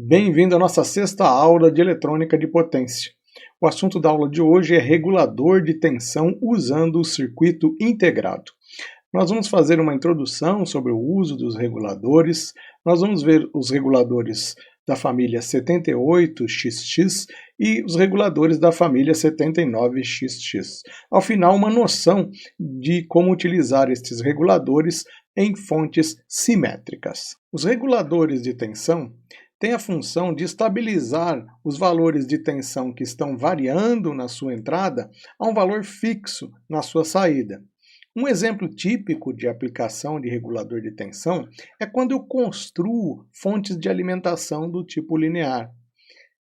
Bem-vindo à nossa sexta aula de eletrônica de potência. O assunto da aula de hoje é regulador de tensão usando o circuito integrado. Nós vamos fazer uma introdução sobre o uso dos reguladores. Nós vamos ver os reguladores da família 78XX e os reguladores da família 79XX. Ao final, uma noção de como utilizar estes reguladores em fontes simétricas. Os reguladores de tensão têm a função de estabilizar os valores de tensão que estão variando na sua entrada a um valor fixo na sua saída. Um exemplo típico de aplicação de regulador de tensão é quando eu construo fontes de alimentação do tipo linear.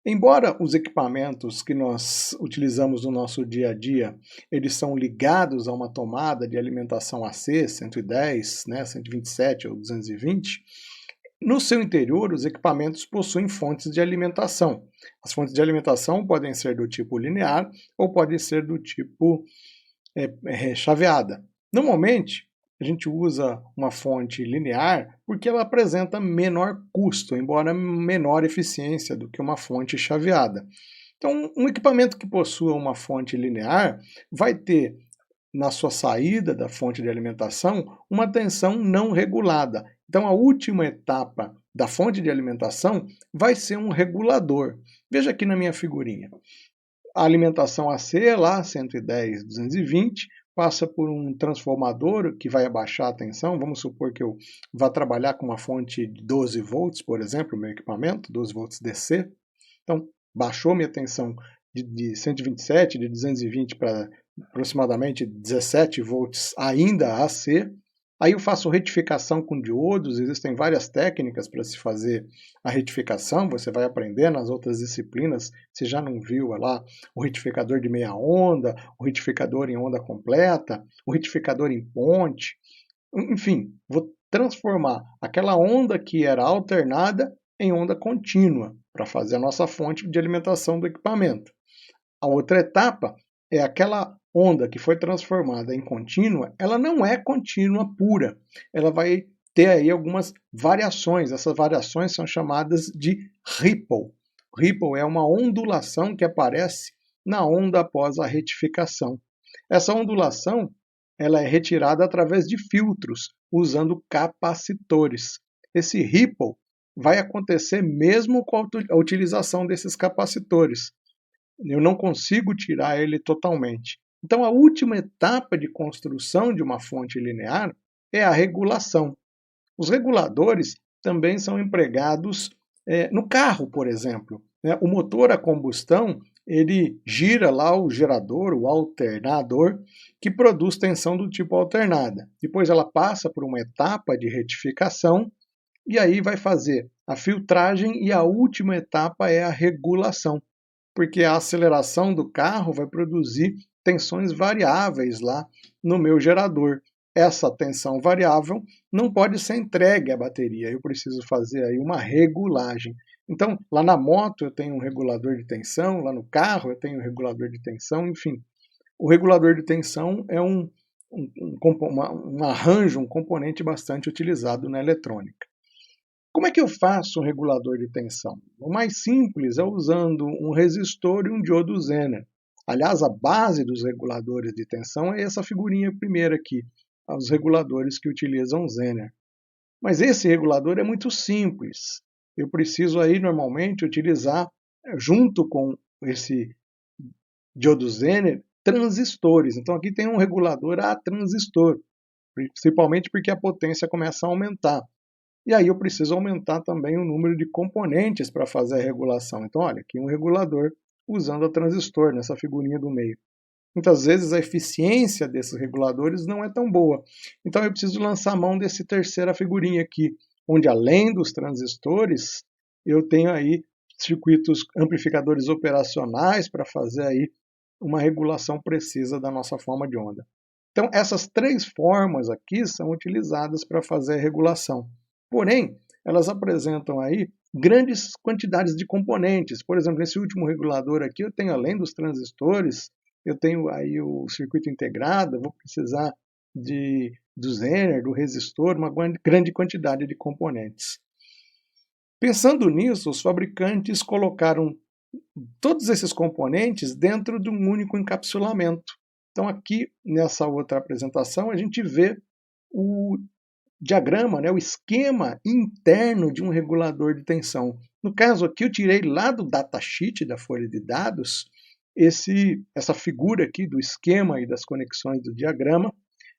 Embora os equipamentos que nós utilizamos no nosso dia a dia, eles são ligados a uma tomada de alimentação AC 110, 127 ou 220, no seu interior, os equipamentos possuem fontes de alimentação. As fontes de alimentação podem ser do tipo linear ou podem ser do tipo chaveada. Normalmente, a gente usa uma fonte linear porque ela apresenta menor custo, embora menor eficiência do que uma fonte chaveada. Então, um equipamento que possua uma fonte linear vai ter na sua saída da fonte de alimentação uma tensão não regulada. Então, a última etapa da fonte de alimentação vai ser um regulador. Veja aqui na minha figurinha. A alimentação AC é lá, 110, 220, passa por um transformador que vai abaixar a tensão. Vamos supor que eu vá trabalhar com uma fonte de 12 volts, por exemplo, o meu equipamento, 12 volts DC. Então, baixou minha tensão de 127, de 220 para aproximadamente 17 volts ainda AC. Aí eu faço retificação com diodos, existem várias técnicas para se fazer a retificação, você vai aprender nas outras disciplinas, se já não viu, é lá o retificador de meia onda, o retificador em onda completa, o retificador em ponte, enfim, vou transformar aquela onda que era alternada em onda contínua, para fazer a nossa fonte de alimentação do equipamento. A outra etapa é aquela onda que foi transformada em contínua, ela não é contínua pura. Ela vai ter aí algumas variações. Essas variações são chamadas de ripple. Ripple é uma ondulação que aparece na onda após a retificação. Essa ondulação ela é retirada através de filtros, usando capacitores. Esse ripple vai acontecer mesmo com a utilização desses capacitores. Eu não consigo tirar ele totalmente. Então, a última etapa de construção de uma fonte linear é a regulação. Os reguladores também são empregados no carro, por exemplo. O motor a combustão, ele gira lá o gerador, o alternador, que produz tensão do tipo alternada. Depois ela passa por uma etapa de retificação e aí vai fazer a filtragem e a última etapa é a regulação, porque a aceleração do carro vai produzir tensões variáveis lá no meu gerador. Essa tensão variável não pode ser entregue à bateria, eu preciso fazer aí uma regulagem. Então, lá na moto eu tenho um regulador de tensão, lá no carro eu tenho um regulador de tensão, enfim. O regulador de tensão é um arranjo, um componente bastante utilizado na eletrônica. Como é que eu faço um regulador de tensão? O mais simples é usando um resistor e um diodo Zener. Aliás, a base dos reguladores de tensão é essa figurinha primeira aqui, os reguladores que utilizam Zener. Mas esse regulador é muito simples. Eu preciso aí normalmente utilizar, junto com esse diodo Zener, transistores. Então aqui tem um regulador a transistor, principalmente porque a potência começa a aumentar. E aí eu preciso aumentar também o número de componentes para fazer a regulação. Então, olha, aqui um regulador usando a transistor nessa figurinha do meio. Muitas vezes a eficiência desses reguladores não é tão boa. Então eu preciso lançar a mão desse terceira figurinha aqui, onde além dos transistores, eu tenho aí circuitos amplificadores operacionais para fazer aí uma regulação precisa da nossa forma de onda. Então essas três formas aqui são utilizadas para fazer a regulação. Porém, elas apresentam aí grandes quantidades de componentes. Por exemplo, nesse último regulador aqui, eu tenho, além dos transistores, eu tenho aí o circuito integrado, eu vou precisar do Zener, do resistor, uma grande quantidade de componentes. Pensando nisso, os fabricantes colocaram todos esses componentes dentro de um único encapsulamento. Então aqui, nessa outra apresentação, a gente vê o diagrama, né, o esquema interno de um regulador de tensão. No caso aqui, eu tirei lá do datasheet da folha de dados essa figura aqui do esquema e das conexões do diagrama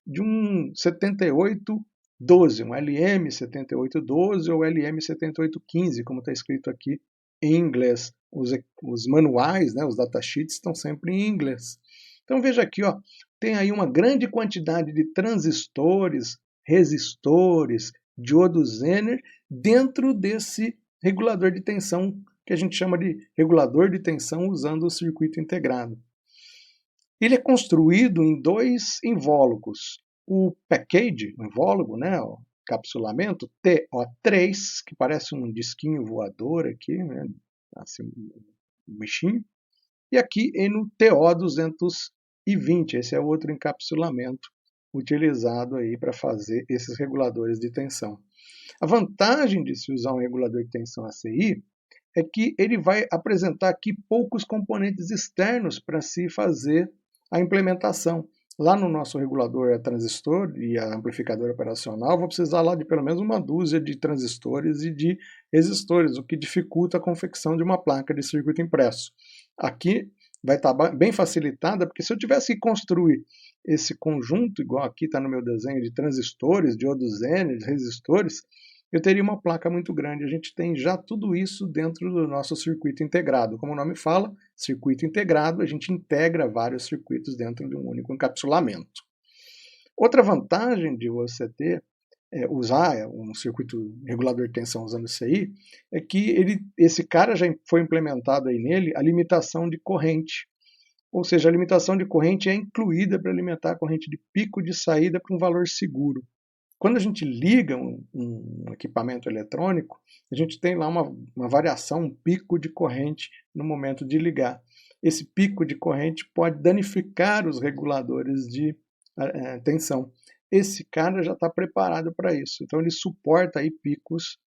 de um 7812, um LM7812 ou LM7815, como está escrito aqui em inglês. Os manuais, né, os datasheets estão sempre em inglês. Então veja aqui, ó, tem aí uma grande quantidade de transistores, resistores, diodos Zener dentro desse regulador de tensão que a gente chama de regulador de tensão usando o circuito integrado. Ele é construído em dois invólucros. O package, o invólucro, né, o encapsulamento TO3, que parece um disquinho voador aqui, né, assim, um bichinho, e aqui no TO220, esse é outro encapsulamento utilizado aí para fazer esses reguladores de tensão. A vantagem de se usar um regulador de tensão ACI é que ele vai apresentar aqui poucos componentes externos para se fazer a implementação. Lá no nosso regulador transistor e a amplificador operacional, vou precisar lá de pelo menos uma dúzia de transistores e de resistores, o que dificulta a confecção de uma placa de circuito impresso. Aqui vai estar bem facilitada, porque se eu tivesse que construir esse conjunto, igual aqui está no meu desenho, de transistores, diodos Zener, de resistores, eu teria uma placa muito grande. A gente tem já tudo isso dentro do nosso circuito integrado. Como o nome fala, circuito integrado, a gente integra vários circuitos dentro de um único encapsulamento. Outra vantagem de você usar um circuito regulador de tensão usando isso aí, é que esse cara já foi implementado aí nele a limitação de corrente. Ou seja, a limitação de corrente é incluída para alimentar a corrente de pico de saída para um valor seguro. Quando a gente liga um equipamento eletrônico, a gente tem lá uma variação, um pico de corrente no momento de ligar. Esse pico de corrente pode danificar os reguladores de tensão. Esse cara já está preparado para isso. Então ele suporta aí picos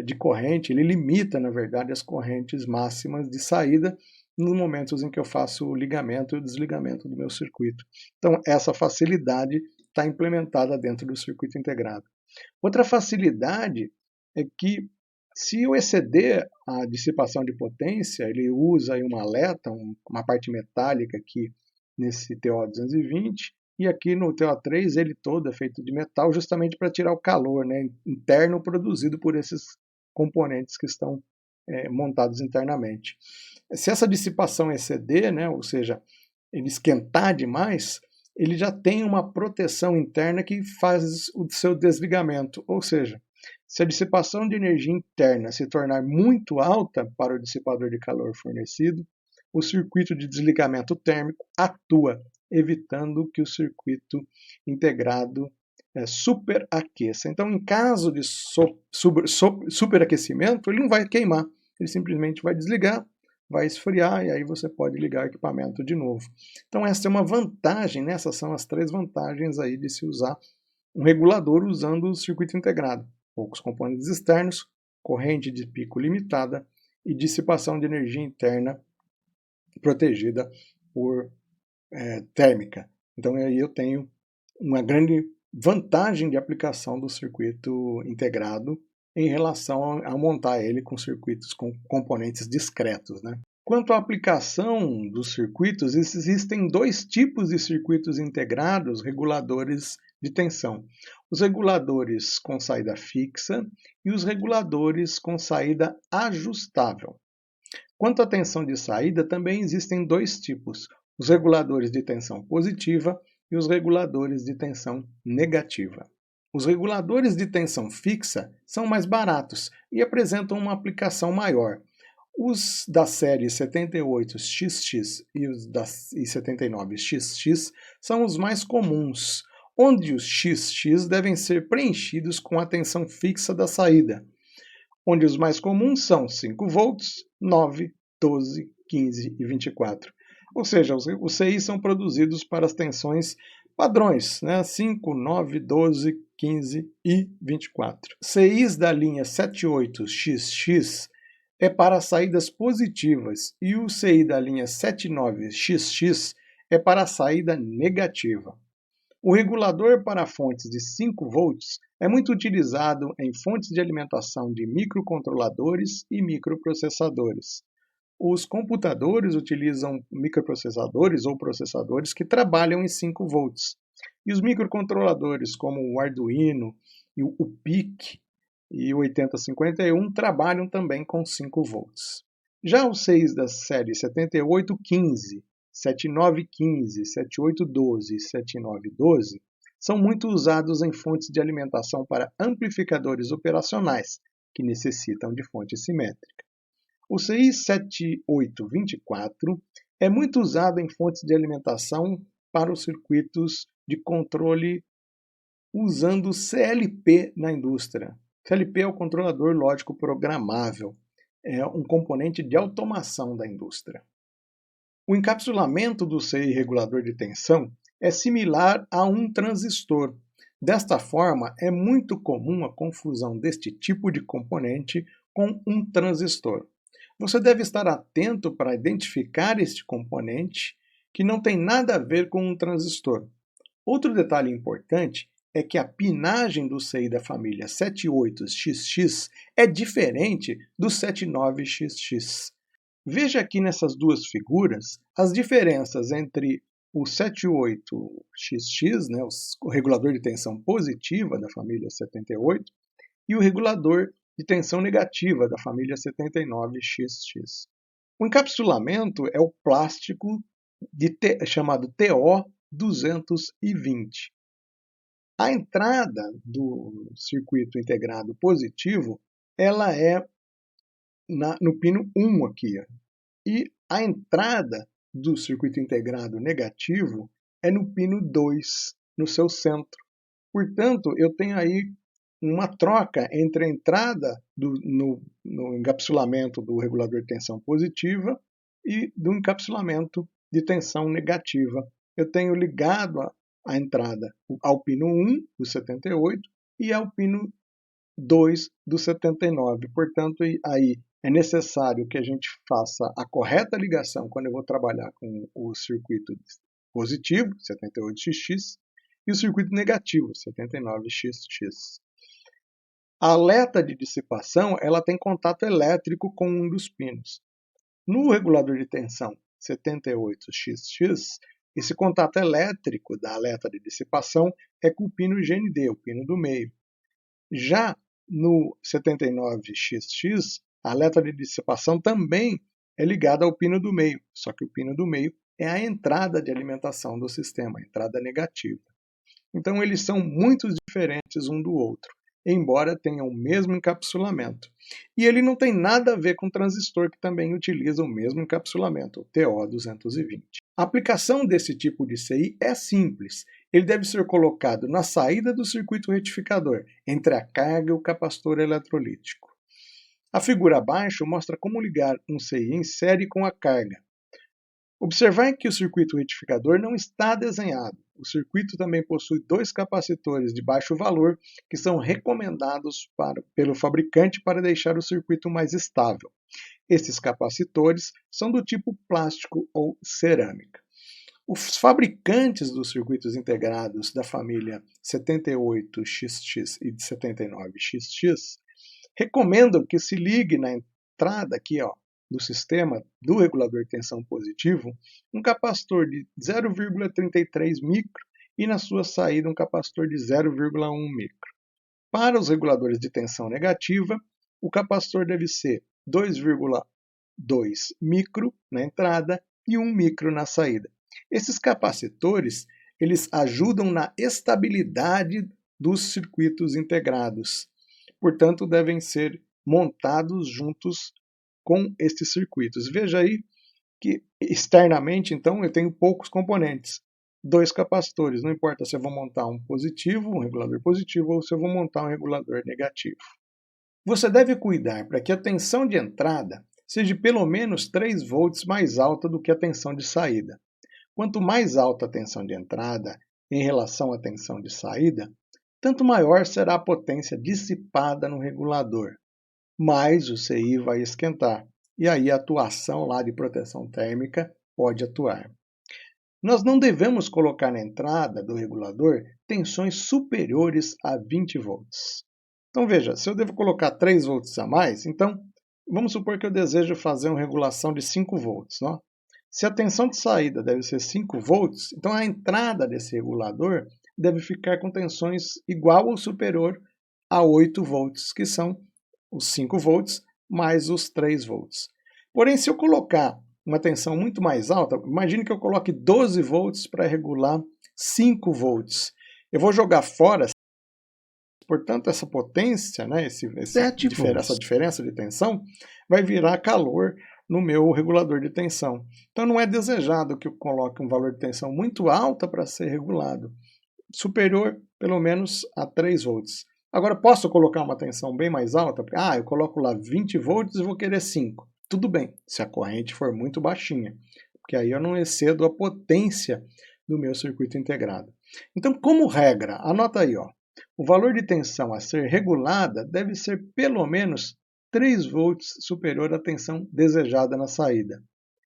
de corrente, ele limita, na verdade, as correntes máximas de saída nos momentos em que eu faço o ligamento e o desligamento do meu circuito. Então essa facilidade está implementada dentro do circuito integrado. Outra facilidade é que, se eu exceder a dissipação de potência, ele usa aí uma aleta, uma parte metálica aqui nesse TO220, e aqui no TO3 ele todo é feito de metal, justamente para tirar o calor, né, interno produzido por esses componentes que estão montados internamente. Se essa dissipação exceder, né, ou seja, ele esquentar demais, ele já tem uma proteção interna que faz o seu desligamento. Ou seja, se a dissipação de energia interna se tornar muito alta para o dissipador de calor fornecido, o circuito de desligamento térmico atua, evitando que o circuito integrado superaqueça. Então, em caso de superaquecimento, ele não vai queimar, ele simplesmente vai desligar, vai esfriar e aí você pode ligar o equipamento de novo. Então essa é uma vantagem, né? Essas são as três vantagens aí de se usar um regulador usando o circuito integrado. Poucos componentes externos, corrente de pico limitada e dissipação de energia interna protegida por térmica. Então aí eu tenho uma grande vantagem de aplicação do circuito integrado em relação a montar ele com circuitos com componentes discretos, né? Quanto à aplicação dos circuitos, existem dois tipos de circuitos integrados reguladores de tensão. Os reguladores com saída fixa e os reguladores com saída ajustável. Quanto à tensão de saída, também existem dois tipos, os reguladores de tensão positiva e os reguladores de tensão negativa. Os reguladores de tensão fixa são mais baratos e apresentam uma aplicação maior. Os da série 78XX e os da 79XX são os mais comuns, onde os XX devem ser preenchidos com a tensão fixa da saída, onde os mais comuns são 5 volts, 9, 12, 15 e 24. Ou seja, os CI são produzidos para as tensões padrões, né? 5, 9, 12, 15 e 24. CIs da linha 78XX é para saídas positivas e o CI da linha 79XX é para a saída negativa. O regulador para fontes de 5 volts é muito utilizado em fontes de alimentação de microcontroladores e microprocessadores. Os computadores utilizam microprocessadores ou processadores que trabalham em 5 volts. E os microcontroladores, como o Arduino e o PIC e o 8051, trabalham também com 5 volts. Já os 6 da série 7815, 7915, 7812 e 7912 são muito usados em fontes de alimentação para amplificadores operacionais, que necessitam de fonte simétrica. O CI 7824 é muito usado em fontes de alimentação para os circuitos de controle usando CLP na indústria. CLP é o controlador lógico programável, é um componente de automação da indústria. O encapsulamento do CI regulador de tensão é similar a um transistor. Desta forma, é muito comum a confusão deste tipo de componente com um transistor. Você deve estar atento para identificar este componente que não tem nada a ver com um transistor. Outro detalhe importante é que a pinagem do CI da família 78XX é diferente do 79XX. Veja aqui nessas duas figuras as diferenças entre o 78XX, né, o regulador de tensão positiva da família 78, e o regulador de tensão negativa da família 79XX. O encapsulamento é o plástico chamado TO220. A entrada do circuito integrado positivo ela é no pino 1 aqui. E a entrada do circuito integrado negativo é no pino 2, no seu centro. Portanto, eu tenho aí uma troca entre a entrada no encapsulamento do regulador de tensão positiva e do encapsulamento de tensão negativa. Eu tenho ligado a entrada ao pino 1 do 78 e ao pino 2 do 79. Portanto, aí é necessário que a gente faça a correta ligação quando eu vou trabalhar com o circuito positivo, 78XX, e o circuito negativo, 79XX. A aleta de dissipação ela tem contato elétrico com um dos pinos. No regulador de tensão 78XX, esse contato elétrico da aleta de dissipação é com o pino GND, o pino do meio. Já no 79XX, a aleta de dissipação também é ligada ao pino do meio, só que o pino do meio é a entrada de alimentação do sistema, a entrada negativa. Então eles são muito diferentes um do outro, embora tenham o mesmo encapsulamento. E ele não tem nada a ver com o transistor que também utiliza o mesmo encapsulamento, o TO220. A aplicação desse tipo de CI é simples. Ele deve ser colocado na saída do circuito retificador, entre a carga e o capacitor eletrolítico. A figura abaixo mostra como ligar um CI em série com a carga. Observar que o circuito retificador não está desenhado. O circuito também possui 2 capacitores de baixo valor que são recomendados pelo fabricante para deixar o circuito mais estável. Esses capacitores são do tipo plástico ou cerâmica. Os fabricantes dos circuitos integrados da família 78XX e de 79XX recomendam que se ligue na entrada aqui, do sistema do regulador de tensão positivo um capacitor de 0,33 micro e na sua saída um capacitor de 0,1 micro. Para os reguladores de tensão negativa, o capacitor deve ser 2,2 micro na entrada e 1 micro na saída. Esses capacitores eles ajudam na estabilidade dos circuitos integrados. Portanto, devem ser montados juntos com estes circuitos. Veja aí que externamente, então, eu tenho poucos componentes. 2 capacitores, não importa se eu vou montar um positivo, um regulador positivo, ou se eu vou montar um regulador negativo. Você deve cuidar para que a tensão de entrada seja pelo menos 3 volts mais alta do que a tensão de saída. Quanto mais alta a tensão de entrada em relação à tensão de saída, tanto maior será a potência dissipada no regulador, mais o CI vai esquentar. E aí a atuação lá de proteção térmica pode atuar. Nós não devemos colocar na entrada do regulador tensões superiores a 20 volts. Então veja, se eu devo colocar 3 volts a mais, então vamos supor que eu desejo fazer uma regulação de 5 volts. Não? Se a tensão de saída deve ser 5 volts, então a entrada desse regulador deve ficar com tensões igual ou superior a 8 volts, que são os 5 volts mais os 3 volts. Porém, se eu colocar uma tensão muito mais alta, imagine que eu coloque 12 volts para regular 5 volts. Eu vou jogar fora, portanto, essa potência, né, essa diferença de tensão, vai virar calor no meu regulador de tensão. Então, não é desejado que eu coloque um valor de tensão muito alta para ser regulado, superior, pelo menos, a 3 volts. Agora, posso colocar uma tensão bem mais alta? Eu coloco lá 20 volts e vou querer 5. Tudo bem, se a corrente for muito baixinha, porque aí eu não excedo a potência do meu circuito integrado. Então, como regra, anota aí, ó, o valor de tensão a ser regulada deve ser pelo menos 3 volts superior à tensão desejada na saída,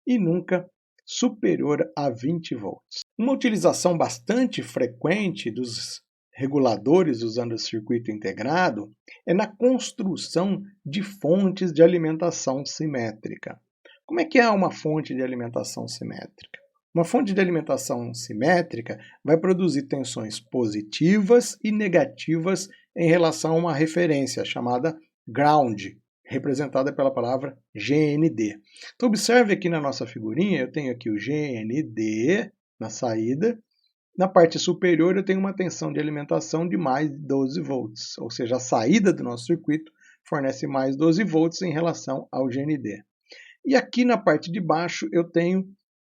e nunca superior a 20 volts. Uma utilização bastante frequente dos reguladores usando o circuito integrado é na construção de fontes de alimentação simétrica. Como é que é uma fonte de alimentação simétrica? Uma fonte de alimentação simétrica vai produzir tensões positivas e negativas em relação a uma referência chamada ground, representada pela palavra GND. Então observe aqui na nossa figurinha, eu tenho aqui o GND na saída. Na parte superior eu tenho uma tensão de alimentação de mais 12 volts, ou seja, a saída do nosso circuito fornece mais 12 volts em relação ao GND. E aqui na parte de baixo eu tenho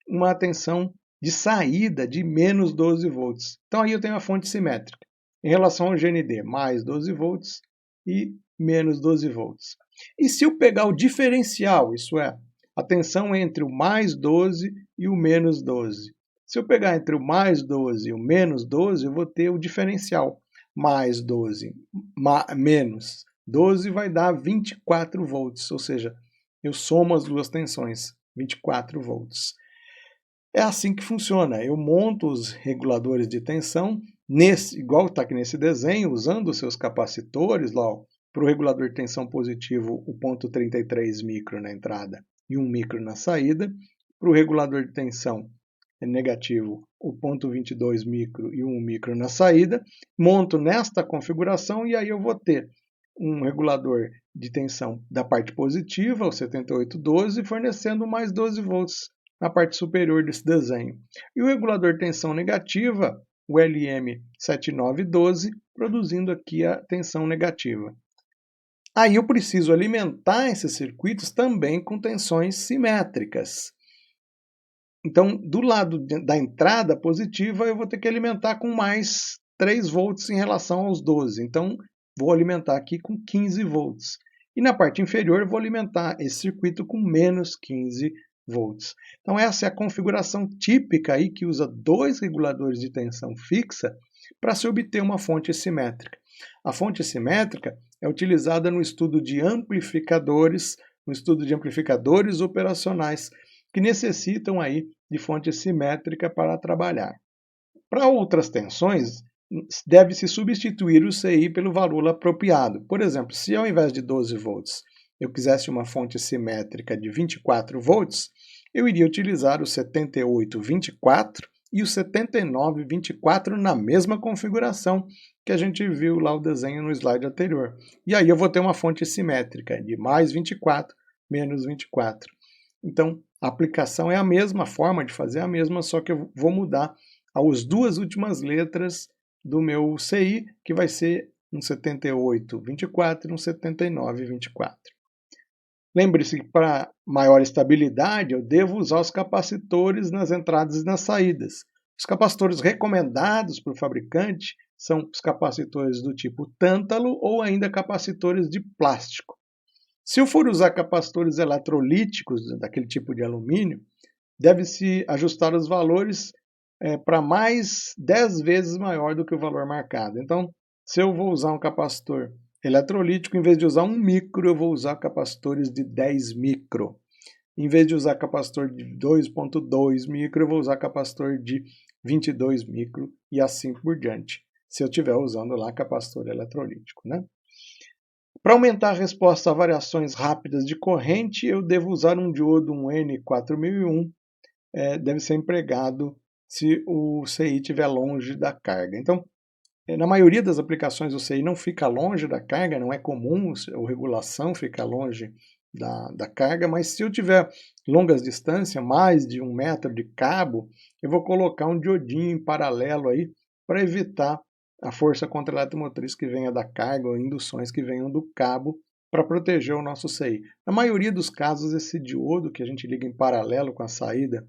uma tensão de saída de menos 12 volts. Então aí eu tenho a fonte simétrica. Em relação ao GND, mais 12 volts e menos 12 volts. E se eu pegar o diferencial, isso é, a tensão entre o mais 12 e o menos 12, se eu pegar entre o mais 12 e o menos 12, eu vou ter o diferencial. Mais 12 menos 12 vai dar 24 volts, ou seja, eu somo as duas tensões, 24 volts. É assim que funciona. Eu monto os reguladores de tensão, igual está aqui nesse desenho, usando os seus capacitores, para o regulador de tensão positivo, o ponto 33 micro na entrada e 1 micro na saída. Para o regulador de tensão negativo, o ponto 22 micro e 1 micro na saída. Monto nesta configuração e aí eu vou ter um regulador de tensão da parte positiva, o 7812, fornecendo mais 12 volts na parte superior desse desenho. E o regulador de tensão negativa, o LM7912, produzindo aqui a tensão negativa. Aí eu preciso alimentar esses circuitos também com tensões simétricas. Então, do lado da entrada positiva, eu vou ter que alimentar com mais 3 volts em relação aos 12. Então, vou alimentar aqui com 15 volts. E na parte inferior, eu vou alimentar esse circuito com menos 15 volts. Então, essa é a configuração típica aí que usa 2 reguladores de tensão fixa para se obter uma fonte simétrica. A fonte simétrica é utilizada no estudo de amplificadores, operacionais, que necessitam aí de fonte simétrica para trabalhar. Para outras tensões, deve-se substituir o CI pelo valor apropriado. Por exemplo, se ao invés de 12 volts eu quisesse uma fonte simétrica de 24 volts, eu iria utilizar o 7824 e o 7924 na mesma configuração que a gente viu lá o desenho no slide anterior. E aí eu vou ter uma fonte simétrica de mais 24 menos 24. Então, a aplicação é a mesma, a forma de fazer é a mesma, só que eu vou mudar as duas últimas letras do meu CI, que vai ser um 7824 e um 7924. Lembre-se que para maior estabilidade eu devo usar os capacitores nas entradas e nas saídas. Os capacitores recomendados para o fabricante são os capacitores do tipo tântalo ou ainda capacitores de plástico. Se eu for usar capacitores eletrolíticos daquele tipo de alumínio, deve-se ajustar os valores para mais 10 vezes maior do que o valor marcado. Então, Se eu vou usar um capacitor eletrolítico, em vez de usar 1 micro, eu vou usar capacitores de 10 micro. Em vez de usar capacitor de 2,2 micro, eu vou usar capacitor de 22 micro e assim por diante, se eu estiver usando lá capacitor eletrolítico, né? Para aumentar a resposta a variações rápidas de corrente, eu devo usar um diodo, um N4001, deve ser empregado se o CI estiver longe da carga. Então, na maioria das aplicações o CI não fica longe da carga, não é comum a regulação ficar longe da carga, mas se eu tiver longas distâncias, mais de 1 metro de cabo, eu vou colocar um diodinho em paralelo aí para evitar a força contra-eletromotriz que venha da carga ou induções que venham do cabo para proteger o nosso CI. Na maioria dos casos, esse diodo que a gente liga em paralelo com a saída,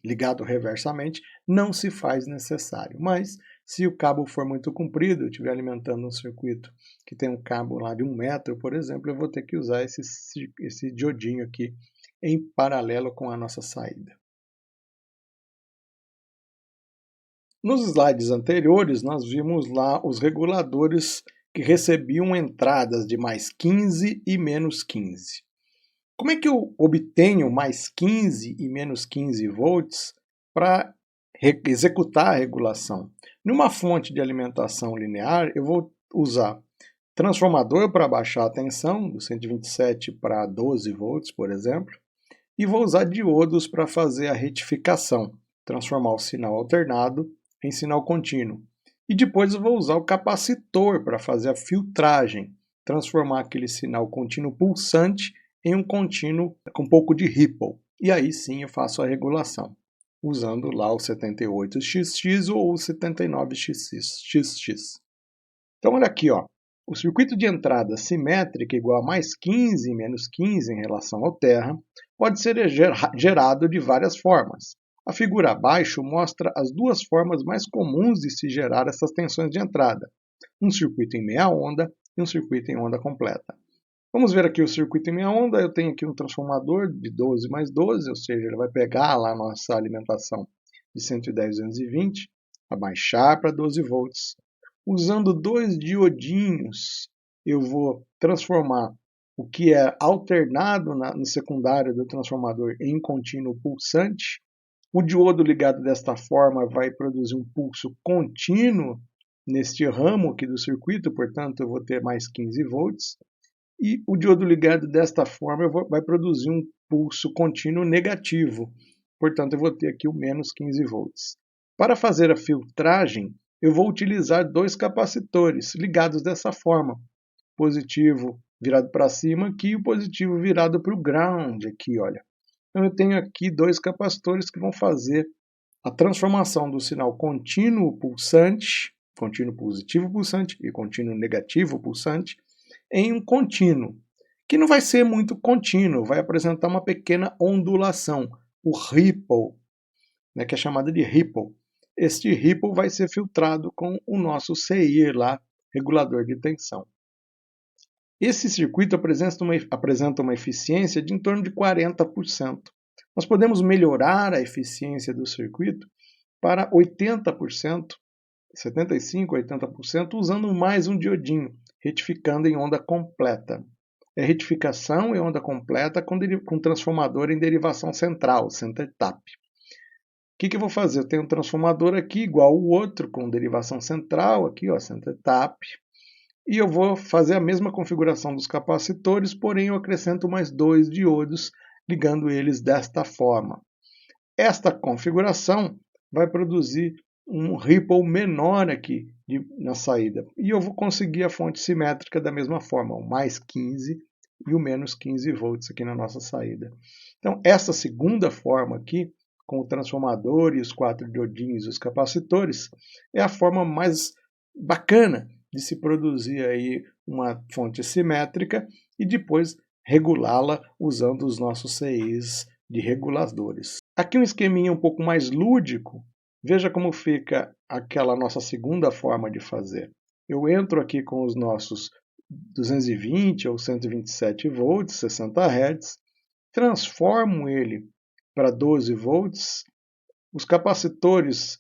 ligado reversamente, não se faz necessário. Mas se o cabo for muito comprido, eu estiver alimentando um circuito que tem um cabo lá de 1 metro, por exemplo, eu vou ter que usar esse diodinho aqui em paralelo com a nossa saída. Nos slides anteriores, nós vimos lá os reguladores que recebiam entradas de mais 15 e menos 15. Como é que eu obtenho mais 15 e menos 15 volts para executar a regulação? Numa fonte de alimentação linear, eu vou usar transformador para baixar a tensão, do 127 para 12 volts, por exemplo, e vou usar diodos para fazer a retificação, transformar o sinal alternado em sinal contínuo. E depois eu vou usar o capacitor para fazer a filtragem, transformar aquele sinal contínuo pulsante em um contínuo com um pouco de ripple. E aí sim eu faço a regulação, usando lá o 78XX ou o 79XX. Então olha aqui, ó, o circuito de entrada simétrica igual a mais 15 e menos 15 em relação ao terra pode ser gerado de várias formas. A figura abaixo mostra as duas formas mais comuns de se gerar essas tensões de entrada, um circuito em meia onda e um circuito em onda completa. Vamos ver aqui o circuito em meia onda. Eu tenho aqui um transformador de 12 mais 12, ou seja, ele vai pegar lá a nossa alimentação de 110 a 220, abaixar para 12 volts. Usando dois diodinhos, eu vou transformar o que é alternado no secundário do transformador em contínuo pulsante. O diodo ligado desta forma vai produzir um pulso contínuo neste ramo aqui do circuito, portanto eu vou ter mais 15 volts. E o diodo ligado desta forma vai produzir um pulso contínuo negativo, portanto eu vou ter aqui o menos 15 volts. Para fazer a filtragem, eu vou utilizar dois capacitores ligados dessa forma, positivo virado para cima aqui e o positivo virado para o ground aqui, olha. Então eu tenho aqui dois capacitores que vão fazer a transformação do sinal contínuo pulsante, contínuo positivo pulsante e contínuo negativo pulsante, em um contínuo, que não vai ser muito contínuo, vai apresentar uma pequena ondulação, o ripple, né, que é chamada de ripple. Este ripple vai ser filtrado com o nosso CI lá, regulador de tensão. Esse circuito apresenta uma eficiência de em torno de 40%. Nós podemos melhorar a eficiência do circuito para 80%, 75% a 80%, usando mais um diodinho, retificando em onda completa. É retificação em onda completa com transformador em derivação central, center tap. O que eu vou fazer? Eu tenho um transformador aqui igual o outro, com derivação central, aqui, ó, center tap. E eu vou fazer a mesma configuração dos capacitores, porém eu acrescento mais dois diodos, ligando eles desta forma. Esta configuração vai produzir um ripple menor aqui na saída. E eu vou conseguir a fonte simétrica da mesma forma, o mais 15 e o menos 15 volts aqui na nossa saída. Então, essa segunda forma aqui, com o transformador e os 4 diodinhos e os capacitores, é a forma mais bacana de se produzir aí uma fonte simétrica e depois regulá-la usando os nossos CIs de reguladores. Aqui um esqueminha um pouco mais lúdico. Veja como fica aquela nossa segunda forma de fazer. Eu entro aqui com os nossos 220 ou 127 volts, 60 Hz, transformo ele para 12 volts, os capacitores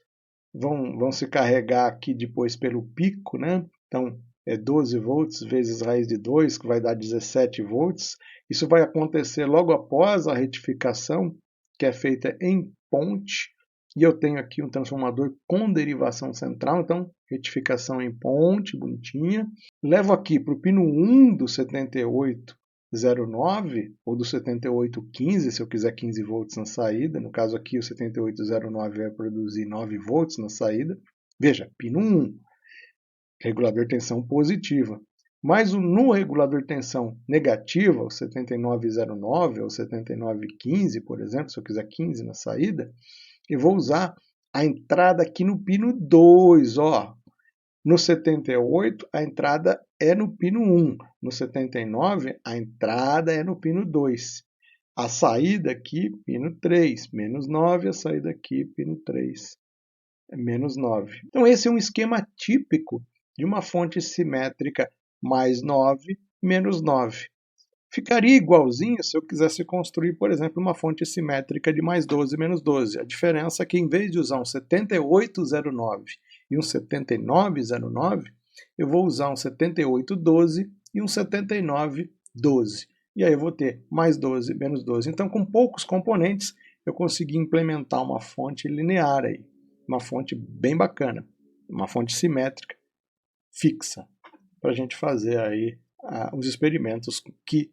vão se carregar aqui depois pelo pico, né? Então, é 12 volts vezes raiz de 2, que vai dar 17 volts. Isso vai acontecer logo após a retificação, que é feita em ponte. E eu tenho aqui um transformador com derivação central, então retificação em ponte, bonitinha. Levo aqui para o pino 1 do 7809, ou do 7815, se eu quiser 15 volts na saída. No caso aqui, o 7809 vai produzir 9 volts na saída. Veja, pino 1, regulador de tensão positiva. Mas no regulador de tensão negativa, o 7909 ou 7915, por exemplo, se eu quiser 15 na saída, eu vou usar a entrada aqui no pino 2, ó. No 78, a entrada é no pino 1. No 79, a entrada é no pino 2. A saída aqui, pino 3, menos 9. A saída aqui, pino 3, menos 9. Então, esse é um esquema típico de uma fonte simétrica mais 9, menos 9. Ficaria igualzinho se eu quisesse construir, por exemplo, uma fonte simétrica de mais 12 menos 12. A diferença é que, em vez de usar um 7809 e um 7909, eu vou usar um 7812 e um 7912. E aí eu vou ter mais 12 menos 12. Então, com poucos componentes, eu consegui implementar uma fonte linear aí. Uma fonte bem bacana. Uma fonte simétrica, fixa, para a gente fazer aí os experimentos que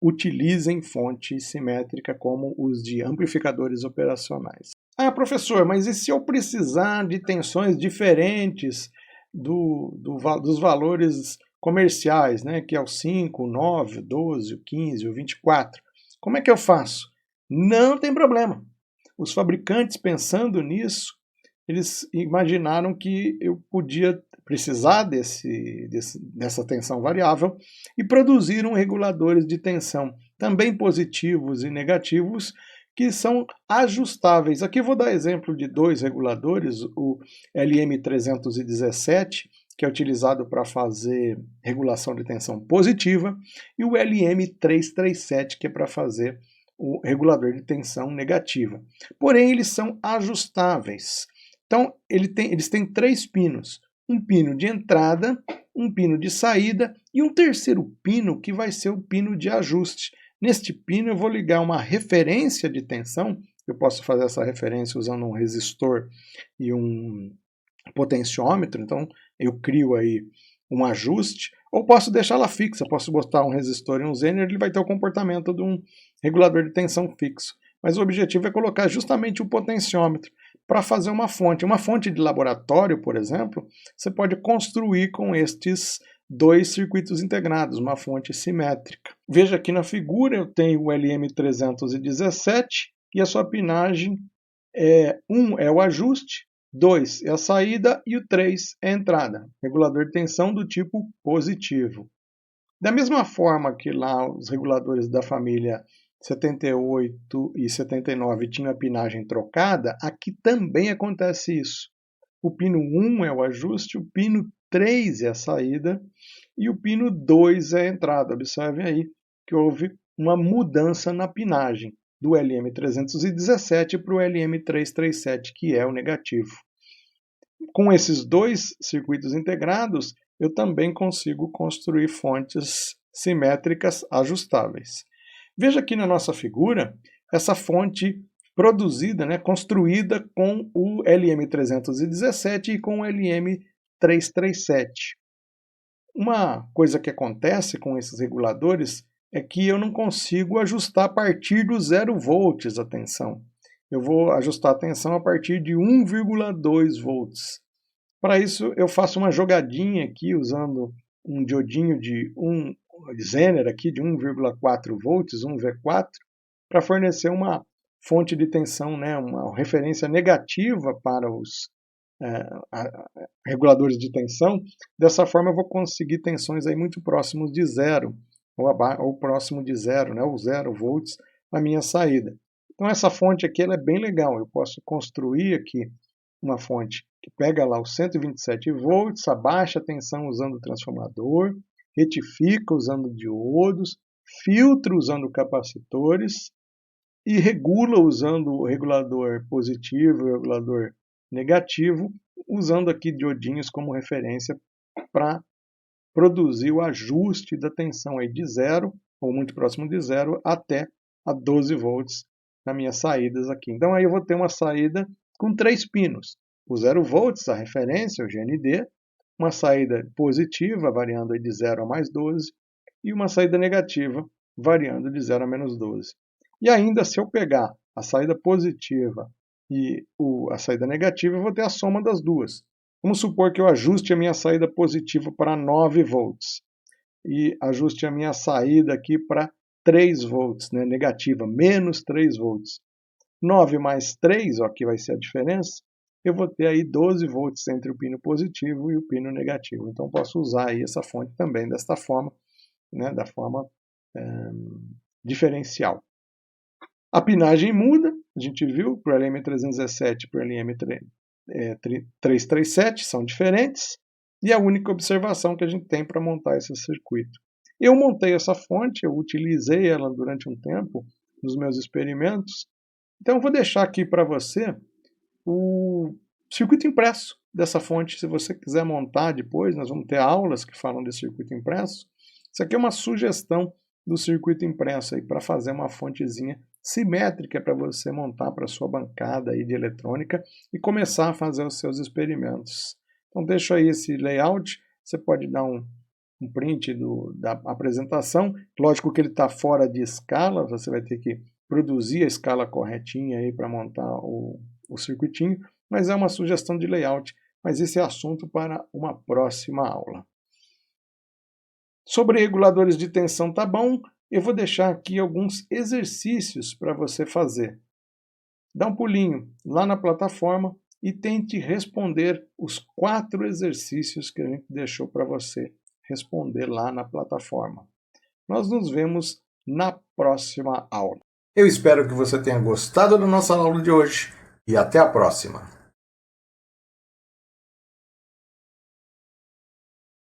utilizem fonte simétrica como os de amplificadores operacionais. Ah, professor, mas e se eu precisar de tensões diferentes dos valores comerciais, né, que é o 5, o 9, o 12, o 15, o 24? Como é que eu faço? Não tem problema. Os fabricantes, pensando nisso, eles imaginaram que eu podia precisar dessa tensão variável e produziram reguladores de tensão, também positivos e negativos, que são ajustáveis. Aqui eu vou dar exemplo de dois reguladores, o LM317, que é utilizado para fazer regulação de tensão positiva, e o LM337, que é para fazer o regulador de tensão negativa. Porém, eles são ajustáveis. Então, eles têm 3 pinos. Um pino de entrada, um pino de saída e um terceiro pino que vai ser o pino de ajuste. Neste pino eu vou ligar uma referência de tensão. Eu posso fazer essa referência usando um resistor e um potenciômetro. Então, eu crio aí um ajuste. Ou posso deixá-la fixa. Posso botar um resistor e um zener, ele vai ter o comportamento de um regulador de tensão fixo. Mas o objetivo é colocar justamente o potenciômetro para fazer uma fonte. Uma fonte de laboratório, por exemplo, você pode construir com estes dois circuitos integrados, uma fonte simétrica. Veja aqui na figura, eu tenho o LM317 e a sua pinagem é 1 é o ajuste, 2 é a saída e o 3 é a entrada. Regulador de tensão do tipo positivo. Da mesma forma que lá os reguladores da família 78 e 79 tinham a pinagem trocada, aqui também acontece isso. O pino 1 é o ajuste, o pino 3 é a saída e o pino 2 é a entrada. Observem aí que houve uma mudança na pinagem do LM317 para o LM337, que é o negativo. Com esses dois circuitos integrados, eu também consigo construir fontes simétricas ajustáveis. Veja aqui na nossa figura essa fonte produzida, né, construída com o LM317 e com o LM337. Uma coisa que acontece com esses reguladores é que eu não consigo ajustar a partir do 0 volts a tensão. Eu vou ajustar a tensão a partir de 1,2 volts. Para isso, eu faço uma jogadinha aqui usando um diodinho de zener aqui de 1,4 volts, 1V4, para fornecer uma fonte de tensão, né, uma referência negativa para os reguladores de tensão. Dessa forma, eu vou conseguir tensões aí muito próximos de zero, ou próximo de zero, né, ou 0 volts na minha saída. Então, essa fonte aqui ela é bem legal. Eu posso construir aqui uma fonte que pega lá os 127 volts, abaixa a tensão usando o transformador, retifica usando diodos, filtra usando capacitores e regula usando o regulador positivo e o regulador negativo, usando aqui diodinhos como referência para produzir o ajuste da tensão aí de 0, ou muito próximo de 0, até a 12 volts nas minhas saídas aqui. Então aí eu vou ter uma saída com 3 pinos. O 0 volts, a referência, o GND, uma saída positiva, variando aí de 0 a mais 12, e uma saída negativa, variando de 0 a menos 12. E ainda, se eu pegar a saída positiva e a saída negativa, eu vou ter a soma das duas. Vamos supor que eu ajuste a minha saída positiva para 9 volts e ajuste a minha saída aqui para 3 volts, né, negativa, menos 3 volts. 9 mais 3, ó, aqui vai ser a diferença, eu vou ter aí 12 volts entre o pino positivo e o pino negativo. Então, posso usar aí essa fonte também desta forma, né, da forma diferencial. A pinagem muda, a gente viu, para o LM317 e para o LM337 são diferentes, e a única observação que a gente tem para montar esse circuito. Eu montei essa fonte, eu utilizei ela durante um tempo nos meus experimentos, então eu vou deixar aqui para você o circuito impresso dessa fonte. Se você quiser montar depois, nós vamos ter aulas que falam de circuito impresso. Isso aqui é uma sugestão do circuito impresso aí para fazer uma fontezinha simétrica para você montar para sua bancada aí de eletrônica e começar a fazer os seus experimentos. Então deixo aí esse layout, você pode dar um print da apresentação. Lógico que ele está fora de escala, você vai ter que produzir a escala corretinha aí para montar o circuitinho, mas é uma sugestão de layout, mas esse é assunto para uma próxima aula. Sobre reguladores de tensão tá bom, eu vou deixar aqui alguns exercícios para você fazer. Dá um pulinho lá na plataforma e tente responder os 4 exercícios que a gente deixou para você responder lá na plataforma. Nós nos vemos na próxima aula. Eu espero que você tenha gostado da nossa aula de hoje e até a próxima.